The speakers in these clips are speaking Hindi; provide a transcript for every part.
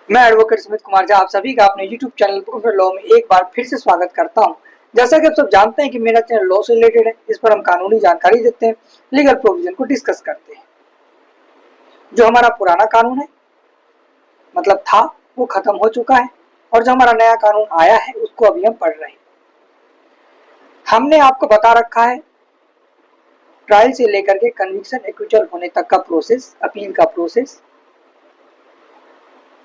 मैं एडवोकेट स्मित कुमार झा आप सभी का अपने YouTube चैनल प्रोफेसर लॉ में एक बार फिर से स्वागत करता हूं। जैसा कि आप सब जानते हैं कि मेरा चैनल लॉ से रिलेटेड है। इस पर हम कानूनी जानकारी देते हैं, लीगल प्रोविजन को डिस्कस करते हैं। जो हमारा पुराना कानून है मतलब था वो खत्म हो चुका है और जो हमारा नया कानून आया है उसको अभी हम पढ़ रहे हैं। हमने आपको बता रखा है ट्रायल से लेकर के कन्विक्शन एक्विटल होने तक का प्रोसेस, अपील का प्रोसेस।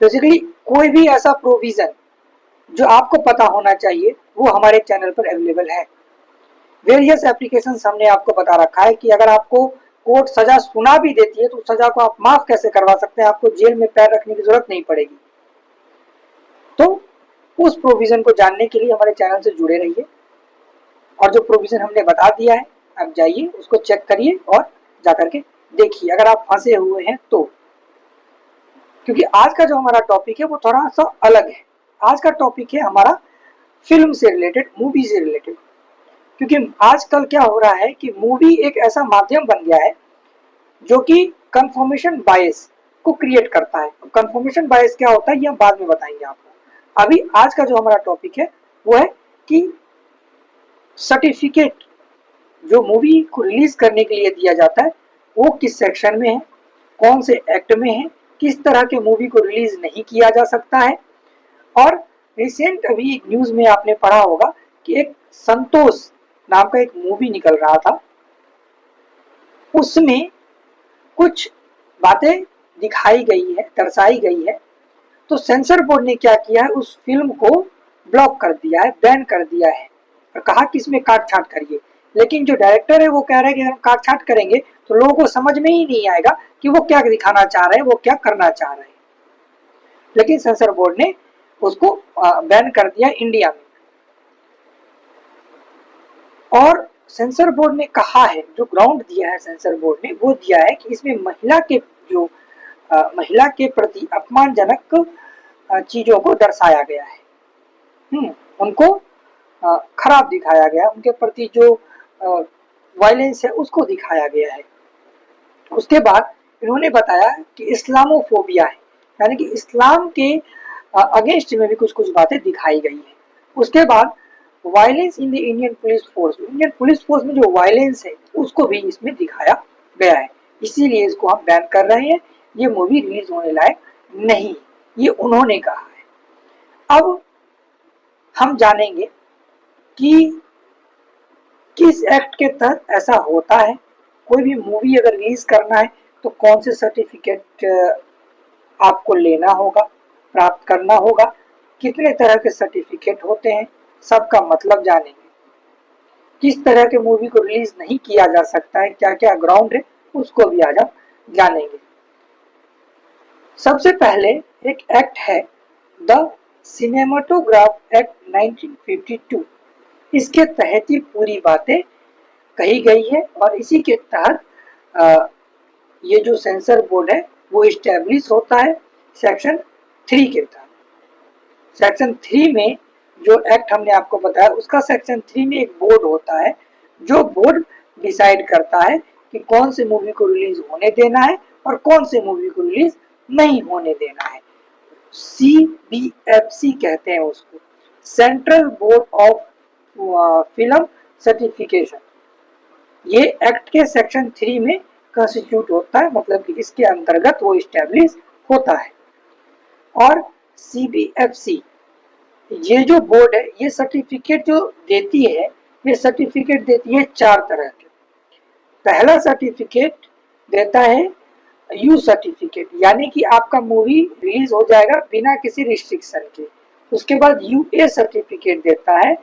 बेसिकली कोई भी ऐसा प्रोविजन जो आपको पता होना चाहिए वो हमारे चैनल पर अवेलेबल है। वेरियस एप्लीकेशंस हमने आपको बता रखा है कि अगर आपको कोर्ट सजा सुना भी देती है तो सजा को आप माफ कैसे करवा सकते हैं, आपको जेल में पैर रखने की जरूरत नहीं पड़ेगी। तो उस प्रोविजन को जानने के लिए हमारे चैनल से जुड़े रहिए और जो प्रोविजन हमने बता दिया है आप जाइए उसको चेक करिए और जाकर के देखिए अगर आप फंसे हुए हैं तो। क्योंकि आज का जो हमारा टॉपिक है वो थोड़ा सा अलग है। आज का टॉपिक है हमारा फिल्म से रिलेटेड, मूवी से रिलेटेड। क्योंकि आजकल क्या हो रहा है कि मूवी एक ऐसा माध्यम बन गया है जो कि कंफर्मेशन बायस को क्रिएट करता है। कंफर्मेशन बायस क्या होता है ये हम बाद में बताएंगे आपको। अभी आज का जो हमारा टॉपिक है वो है कि सर्टिफिकेट जो मूवी को रिलीज करने के लिए दिया जाता है वो किस सेक्शन में है, कौन से एक्ट में है, किस तरह के मूवी को रिलीज नहीं किया जा सकता है। और रिसेंट अभी एक न्यूज में आपने पढ़ा होगा कि एक संतोष नाम का एक मूवी निकल रहा था, उसमें कुछ बातें दिखाई गई है, दर्शाई गई है। तो सेंसर बोर्ड ने क्या किया है, उस फिल्म को ब्लॉक कर दिया है, बैन कर दिया है और कहा कि इसमें काट छाट करिए। लेकिन जो डायरेक्टर है वो कह रहा है कि अगर हम काट छाट करेंगे तो लोगों को समझ में ही नहीं आएगा कि वो क्या दिखाना चाह रहे हैं, वो क्या करना चाह रहे हैं। लेकिन सेंसर बोर्ड ने उसको बैन कर दिया इंडिया में। और सेंसर बोर्ड ने कहा है, जो ग्राउंड दिया है सेंसर बोर्ड ने वो दिया है कि इसमें महिला के प्रति अपमानजनक चीजों को दर्शाया गया है। उनको खराब दिखाया गया, उनके प्रति जो वायलेंस है उसको दिखाया गया है। उसके बाद इन्होंने बताया कि इस्लामोफोबिया है, यानी कि इस्लाम के अगेंस्ट में भी कुछ कुछ बातें दिखाई गई है। उसके बाद violence in the Indian police force में जो वायलेंस है उसको भी इसमें दिखाया गया है। इसीलिए इसको हम बैन कर रहे हैं, ये मूवी रिलीज होने लायक नहीं, ये उन्होंने कहा है। अब हम जानेंगे कि किस एक्ट के तहत ऐसा होता है। कोई भी मूवी अगर रिलीज करना है तो कौन से सर्टिफिकेट आपको लेना होगा, प्राप्त करना होगा, कितने तरह के सर्टिफिकेट होते हैं, सबका मतलब जानेंगे। किस तरह के मूवी को रिलीज नहीं किया जा सकता है, क्या क्या ग्राउंड है उसको भी आज हम जानेंगे। सबसे पहले एक एक्ट है द सिनेमाटोग्राफ एक्ट 1952। इसके तहत ही पूरी बातें कही गई है और इसी के तहत ये जो सेंसर बोर्ड है वो इस्टेब्लिश होता है सेक्शन 3 के तहत। सेक्शन 3 में जो एक्ट हमने आपको बताया उसका सेक्शन 3 में एक बोर्ड होता है, जो बोर्ड डिसाइड करता है कि कौन से मूवी को रिलीज होने देना है और कौन से मूवी को रिलीज नहीं होने देना है। CBFC कहते हैं उसको, central board of film certification. ये एक्ट के सेक्शन 3 में कंस्टिट्यूट होता है, मतलब कि इसके अंतर्गत वो इस्टेब्लिश होता है। और CBFC ये जो बोर्ड है ये सर्टिफिकेट जो देती है, ये सर्टिफिकेट देती है 4 तरह के। पहला सर्टिफिकेट देता है यू सर्टिफिकेट, यानी कि आपका मूवी रिलीज हो जाएगा बिना किसी रिस्ट्रिक्शन के। उसके बाद UA सर्टिफिकेट देता है,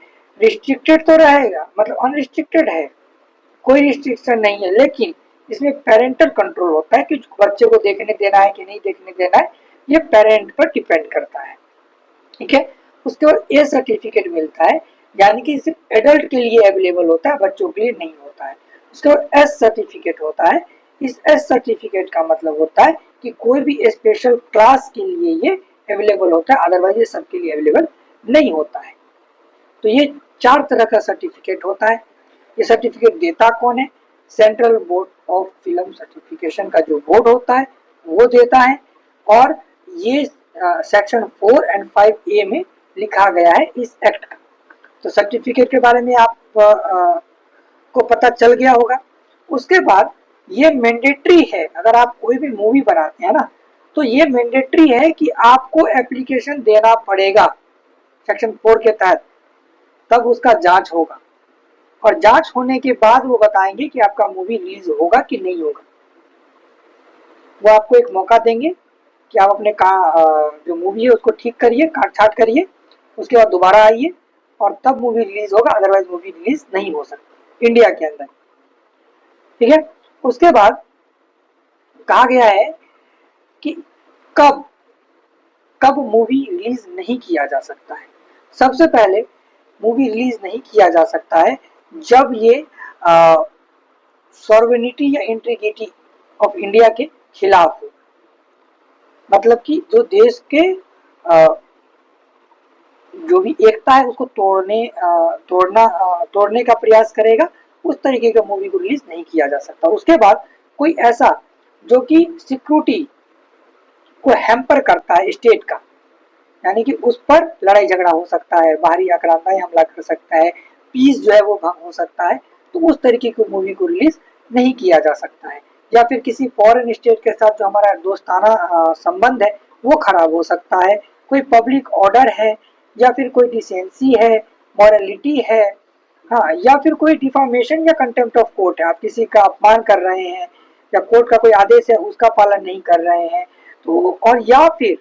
रिस्ट्रिक्टेड तो रहेगा, मतलब अनरिस्ट्रिक्टेड है, कोई रिस्ट्रिक्शन नहीं है, लेकिन इसमें पेरेंटल कंट्रोल होता है कि बच्चे को देखने देना है कि नहीं देखने देना है, ये पेरेंट पर डिपेंड करता है। ठीक है। उसके बाद ए सर्टिफिकेट मिलता है, यानी कि सिर्फ एडल्ट के लिए अवेलेबल होता है, बच्चों के लिए नहीं होता है। उसके बाद एस सर्टिफिकेट होता है। इस एस सर्टिफिकेट का मतलब होता है कि कोई भी स्पेशल क्लास के लिए ये अवेलेबल होता है, अदरवाइज ये सबके लिए अवेलेबल नहीं होता है। तो ये 4 तरह का सर्टिफिकेट होता है। ये सर्टिफिकेट देता कौन है? Central board of film certification का जो बोर्ड होता है वो देता है। और ये सेक्शन 4 एंड 5A में लिखा गया है इस एक्ट का। तो सर्टिफिकेट के बारे में आप को पता चल गया होगा। उसके बाद ये मैंडेटरी है, अगर आप कोई भी मूवी बनाते हैं ना तो ये मैंडेटरी है कि आपको एप्लीकेशन देना पड़ेगा सेक्शन 4 के तहत, तब उसका जांच होगा और जांच होने के बाद वो बताएंगे कि आपका मूवी रिलीज होगा कि नहीं होगा। वो आपको एक मौका देंगे कि आप अपने जो मूवी है उसको ठीक करिए, काट छाट करिए, उसके बाद दोबारा आइए और तब मूवी रिलीज होगा, अदरवाइज मूवी रिलीज नहीं हो सकती इंडिया के अंदर। ठीक है। उसके बाद कहा गया है कि कब कब मूवी रिलीज नहीं किया जा सकता है। सबसे पहले मूवी रिलीज नहीं किया जा सकता है जब ये सॉवरेनिटी या इंटीग्रिटी ऑफ इंडिया के खिलाफ हो, मतलब कि जो देश के जो भी एकता है उसको तोड़ने का प्रयास करेगा, उस तरीके का मूवी को रिलीज नहीं किया जा सकता। उसके बाद कोई ऐसा जो कि सिक्योरिटी को हैम्पर करता है स्टेट का, यानी कि उस पर लड़ाई झगड़ा हो सकता है, बाहरी आक्रांताई हमला कर सकता है, पीस जो है वो भंग हो सकता है, तो उस तरीके की मूवी को रिलीज नहीं किया जा सकता है। या फिर किसी फॉरेन स्टेट के साथ जो हमारा दोस्ताना संबंध है वो खराब हो सकता है, कोई पब्लिक ऑर्डर है या फिर कोई डिसेंसी है, मॉरलिटी है, हाँ, या फिर कोई डिफामेशन या कंटेम्प्ट ऑफ कोर्ट है, आप किसी का अपमान कर रहे हैं या कोर्ट का कोई आदेश है उसका पालन नहीं कर रहे हैं, तो और या फिर